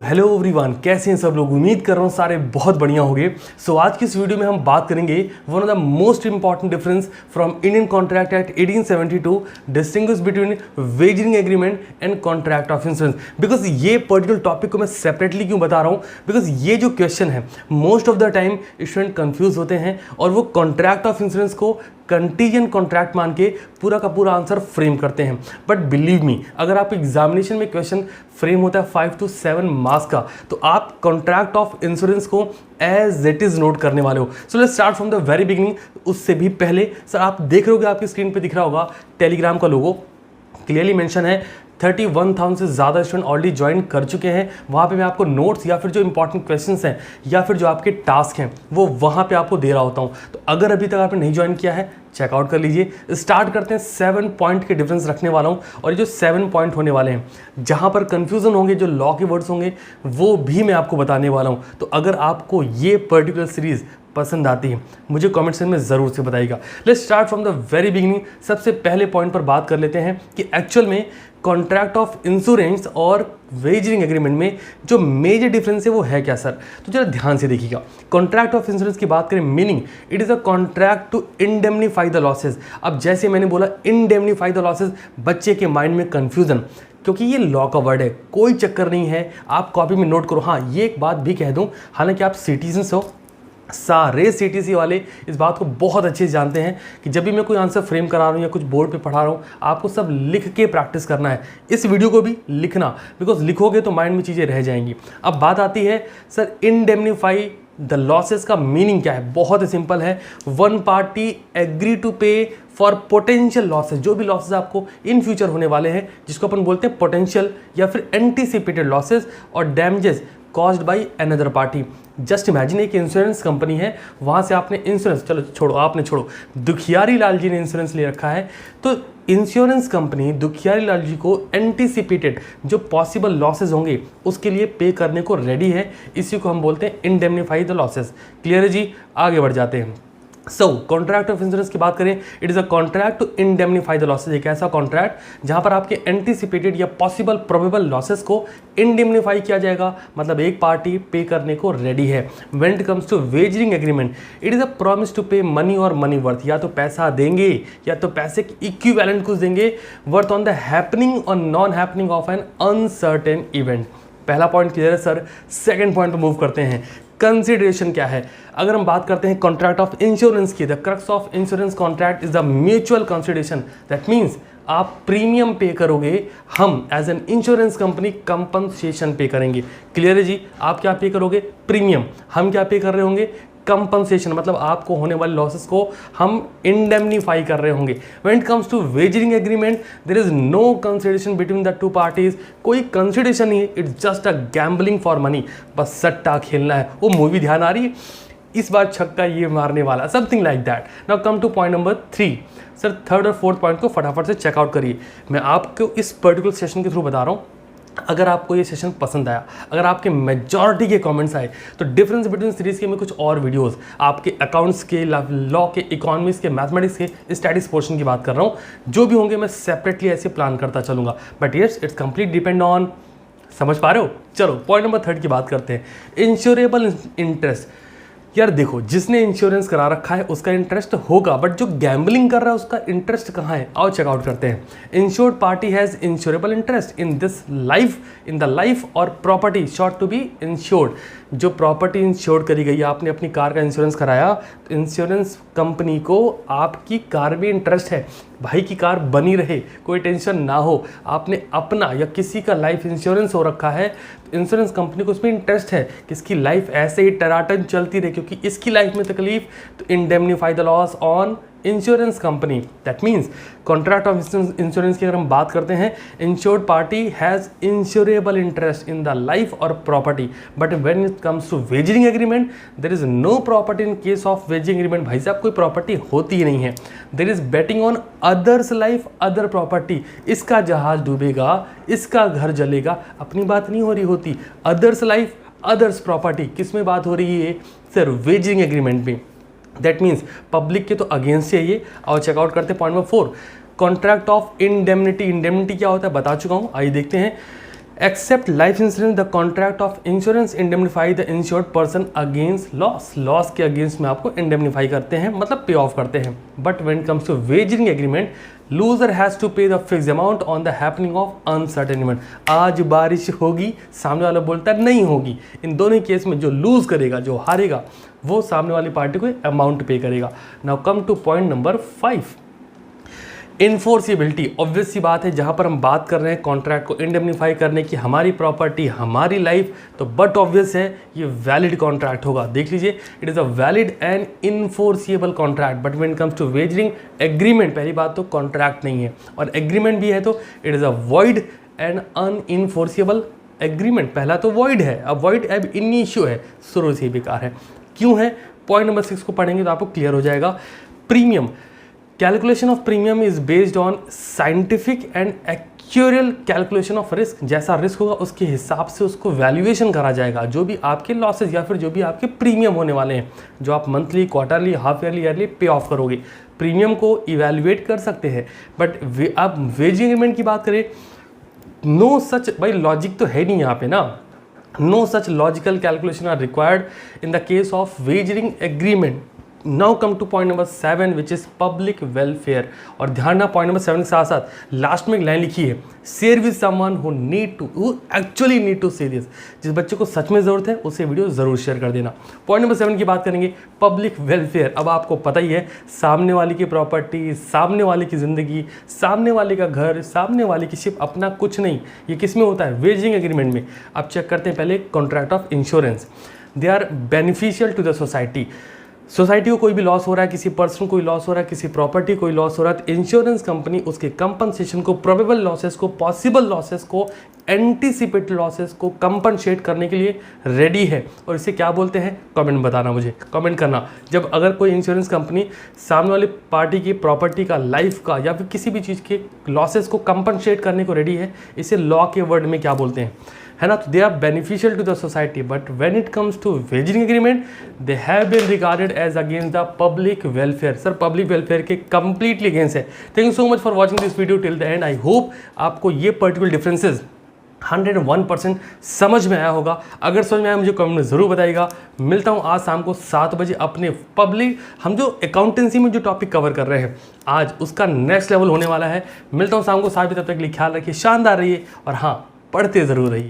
Hello everyone, कैसे हैं सब लोग। उम्मीद कर रहा हूँ सारे बहुत बढ़िया होंगे। सो आज की इस वीडियो में हम बात करेंगे one of the most important difference from Indian contract act 1872 distinguish between wagering agreement and contract of insurance. Because ये पर्टिकुलर टॉपिक को मैं सेपरेटली क्यों बता रहा हूँ, बिकॉज ये जो क्वेश्चन है most of the time student confuse होते हैं और वो कॉन्ट्रैक्ट ऑफ इंश्योरेंस को कंटीजेंट कॉन्ट्रैक्ट मान के पूरा का पूरा आंसर फ्रेम करते हैं। बट बिलीव मी, अगर आप एग्जामिनेशन में क्वेश्चन फ्रेम होता है 5 to 7 मार्क्स का, तो आप कॉन्ट्रैक्ट ऑफ इंश्योरेंस को एज इट इज नोट करने वाले हो। So let's start from the very beginning. उससे भी पहले सर आप देख रहे होगे, आपकी स्क्रीन पे दिख रहा होगा टेलीग्राम का लोगो, क्लियरली मेंशन है 31,000 से ज़्यादा स्टूडेंट ऑलरेडी ज्वाइन कर चुके हैं। वहाँ पे मैं आपको नोट्स या फिर जो इंपॉर्टेंट क्वेश्चंस हैं या फिर जो आपके टास्क हैं वो वहाँ पे आपको दे रहा होता हूँ। तो अगर अभी तक आपने नहीं ज्वाइन किया है, चेकआउट कर लीजिए। स्टार्ट करते हैं। 7 पॉइंट के डिफरेंस रखने वाला हूँ और ये जो 7 पॉइंट होने वाले हैं, जहाँ पर कंफ्यूजन होंगे, जो लॉ के वर्ड्स होंगे, वो भी मैं आपको बताने वाला हूँ। तो अगर आपको ये पर्टिकुलर सीरीज़ पसंद आती है, मुझे कमेंट सेक्शन में ज़रूर से बताइएगा। Let's start from the very beginning. सबसे पहले पॉइंट पर बात कर लेते हैं कि एक्चुअल में कॉन्ट्रैक्ट ऑफ इंश्योरेंस और वेजरिंग एग्रीमेंट में जो मेजर डिफरेंस है वो है क्या सर। तो जरा ध्यान से देखिएगा। कॉन्ट्रैक्ट ऑफ इंश्योरेंस की बात करें, meaning it is a contract to indemnify the losses. अब जैसे मैंने बोला इंडेमनीफाई द लॉसेज, बच्चे के माइंड में कन्फ्यूजन, क्योंकि ये लॉ का वर्ड है, कोई चक्कर नहीं है, आप कॉपी में नोट करो। हाँ, ये एक बात भी कह दूँ, हालांकि आप सिटीजन्स हो, सारे सीटीसी वाले इस बात को बहुत अच्छे से जानते हैं कि जब भी मैं कोई आंसर फ्रेम करा रहा हूँ या कुछ बोर्ड पे पढ़ा रहा हूँ, आपको सब लिख के प्रैक्टिस करना है। इस वीडियो को भी लिखना, बिकॉज लिखोगे तो माइंड में चीज़ें रह जाएंगी। अब बात आती है सर इंडेमनीफाई द लॉसेस का मीनिंग क्या है। बहुत ही सिंपल है, वन पार्टी एग्री टू पे फॉर पोटेंशियल लॉसेस। जो भी लॉसेस आपको इन फ्यूचर होने वाले हैं, जिसको अपन बोलते हैं पोटेंशियल या फिर एंटीसिपेटेड लॉसेस और damages caused by another party. Just imagine, एक इंश्योरेंस कंपनी है, वहाँ से आपने इंश्योरेंस, चलो छोड़ो, आपने छोड़ो, दुखियारी लाल जी ने इंश्योरेंस ले रखा है, तो इंश्योरेंस कंपनी दुखियारी लाल जी को एंटीसिपेटेड जो पॉसिबल लॉसेज होंगे उसके लिए पे करने को रेडी है। इसी को हम बोलते हैं इंडेमनीफाई द लॉसेज। क्लियर है जी, आगे बढ़ जाते हैं। सो कॉन्ट्रैक्ट ऑफ इंश्योरेंस की बात करें, it is a contract to indemnify the losses. एक ऐसा कॉन्ट्रैक्ट जहां पर आपके एंटीसिपेटेड या पॉसिबल प्रोबेबल लॉसेस को इंडेमनीफाई किया जाएगा, मतलब एक पार्टी पे करने को रेडी है। When it comes to wagering agreement, it is a promise to pay money और मनी वर्थ, या तो पैसा देंगे या तो पैसे की इक्विवेलेंट कुछ देंगे, वर्थ ऑन द हैपनिंग और non happening of N uncertain event. पहला पॉइंट क्लियर है सर। सेकेंड पॉइंट पर मूव करते हैं। कंसिडरेशन क्या है। अगर हम बात करते हैं कॉन्ट्रैक्ट ऑफ इंश्योरेंस की, the crux of insurance contract is the mutual consideration. That means आप प्रीमियम पे करोगे, हम as an insurance company compensation pay करेंगे। क्लियर है जी, आप क्या पे करोगे, प्रीमियम, हम क्या पे कर रहे होंगे, कंपनसेशन, मतलब आपको होने वाले लॉसेस को हम इंडेमनीफाई कर रहे होंगे। When it comes to wagering agreement, there is no consideration between the two parties. कोई कंसिडरेशन नहीं है, it's just a gambling for money. बस सट्टा खेलना है। वो मूवी ध्यान आ रही है, इस बार छक्का ये मारने वाला, something like that. Now come to point number 3। Sir third और फोर्थ पॉइंट को फटाफट से चेकआउट करिए। मैं आपको इस पर्टिकुलर सेशन के थ्रू बता रहा हूँ, अगर आपको ये सेशन पसंद आया, अगर आपके मेजॉरिटी के कमेंट्स आए, तो डिफरेंस बिटवीन सीरीज के मैं कुछ और वीडियोस आपके अकाउंट्स के, लॉ के, इकोनॉमिक्स के, मैथमेटिक्स के, स्टैटिक्स पोर्शन की बात कर रहा हूँ, जो भी होंगे मैं सेपरेटली ऐसे प्लान करता चलूँगा। But yes, it's complete depend on, समझ पा रहे हो। चलो पॉइंट नंबर 3 की बात करते हैं। Insurable interest. यार देखो, जिसने इंश्योरेंस करा रखा है उसका इंटरेस्ट होगा, बट जो गैम्बलिंग कर रहा है उसका इंटरेस्ट कहाँ है, आओ चेकआउट करते हैं। Insured party has insurable interest in this life, in the life or property sought to be insured. जो प्रॉपर्टी इंश्योर्ड करी गई, आपने अपनी कार का इंश्योरेंस कराया, तो इंश्योरेंस कंपनी को आपकी कार में इंटरेस्ट है, भाई की कार बनी रहे, कोई टेंशन ना हो। आपने अपना या किसी का लाइफ इंश्योरेंस हो रखा है, तो इंश्योरेंस कंपनी को उसमें इंटरेस्ट है कि इसकी लाइफ ऐसे ही टनाटन चलती रहे, क्योंकि इसकी लाइफ में तकलीफ, तो indemnify the loss on insurance company. That means contract of insurance की अगर हम बात करते हैं, insured party has insurable interest in the life or property, but when it comes to wagering agreement, there is no property in case of wagering agreement. भाई साहब, कोई property होती ही नहीं है। There is betting on others life, other property. इसका जहाज डूबेगा, इसका घर जलेगा, अपनी बात नहीं हो रही होती। अदर्स लाइफ, अदर्स प्रॉपर्टी, किस में बात हो रही है सर, वेजरिंग एग्रीमेंट में। दैट मीन्स पब्लिक के तो अगेंस्ट है ये। और चेकआउट करते हैं point number 4, contract of indemnity. Indemnity क्या होता है बता चुका हूँ, आइए देखते हैं। Except life insurance the contract of insurance indemnify the insured person against loss. Loss के अगेंस्ट में आपको इंडेमनिफाई करते हैं, मतलब पे ऑफ करते हैं। But when it comes to wagering agreement, loser has to pay the fix amount on the happening of uncertain event. आज बारिश होगी, सामने वाला बोलता है नहीं होगी। इन दोनों केस में जो लूज करेगा, जो हारेगा, वो सामने वाली पार्टी को अमाउंट पे करेगा। Now come to point number 5, enforceability. Obvious सी बात है, जहां पर हम बात कर रहे हैं कॉन्ट्रैक्ट को इंडेमनिफाई करने की, हमारी प्रॉपर्टी, हमारी लाइफ, तो बट ऑब्वियस है ये वैलिड कॉन्ट्रैक्ट होगा। देख लीजिए, it is a valid and enforceable contract. But when it comes to wagering agreement, पहली बात तो कॉन्ट्रैक्ट नहीं है, और एग्रीमेंट भी है तो it is a void and unenforceable agreement. पहला तो वॉइड है, अब वॉइड अब इनिशियो है, शुरू से ही बेकार है। क्यों है? पॉइंट नंबर 6 को पढ़ेंगे तो आपको क्लियर हो जाएगा। Premium, calculation of premium is based on scientific and actual calculation of risk. जैसा रिस्क होगा उसके हिसाब से उसको वैल्यूएशन करा जाएगा। जो भी आपके लॉसेज या फिर जो भी आपके प्रीमियम होने वाले हैं, जो आप monthly, quarterly, half yearly, yearly पे ऑफ करोगे, प्रीमियम को इवेल्युएट कर सकते हैं। बट आप वेजिंग एग्रीमेंट की बात करें, नो सच, भाई लॉजिक तो है नहीं यहाँ पे ना, no such logical calculation are required in the case of wagering agreement. Now come to point number 7 which is public welfare. और ध्यान ना, पॉइंट नंबर 7 के साथ साथ लास्ट में एक लाइन लिखी है, share with someone who actually need to say this. जिस बच्चे को सच में जरूरत है उसे वीडियो जरूर शेयर कर देना। पॉइंट नंबर 7 की बात करेंगे, पब्लिक वेलफेयर। अब आपको पता ही है, सामने वाले की प्रॉपर्टी, सामने वाले की जिंदगी, सामने वाले का घर, सामने वाले की शिप, अपना कुछ नहीं। ये किस में होता है? वेजिंग एग्रीमेंट में। अब चेक करते हैं पहले contract of insurance. They are beneficial to the society. Society को कोई भी लॉस हो रहा है, किसी पर्सन को कोई लॉस हो रहा है, किसी प्रॉपर्टी कोई लॉस हो रहा है, तो इंश्योरेंस कंपनी उसके कंपनसेशन को, प्रोबेबल लॉसेस को, पॉसिबल लॉसेस को, एंटीसिपेटेड लॉसेस को कंपनसेट करने के लिए रेडी है। और इसे क्या बोलते हैं? कमेंट बताना, मुझे कमेंट करना। जब अगर कोई इंश्योरेंस कंपनी सामने वाली पार्टी की प्रॉपर्टी का, लाइफ का, या फिर किसी भी चीज़ के लॉसेस को कंपनसेट करने को रेडी है, इसे लॉ के वर्ड में क्या बोलते हैं, है ना? तो they are beneficial to the society, but when it comes to wagering agreement, they have been regarded as against the public welfare. Sir, public welfare के कंप्लीटली अगेंस्ट है। Thank you so much for watching this video till the end. I hope आपको ये particular differences 101% समझ में आया होगा। अगर समझ में आया मुझे कमेंट में ज़रूर बताइएगा। मिलता हूँ आज शाम को 7 बजे अपने पब्लिक, हम जो अकाउंटेंसी में जो टॉपिक कवर कर रहे हैं आज, उसका नेक्स्ट लेवल होने वाला है। मिलता हूँ शाम को 7 बजे, तब तक के लिए ख्याल रखिए, शानदार रहिए, और हाँ, पढ़ते ज़रूर रहिए।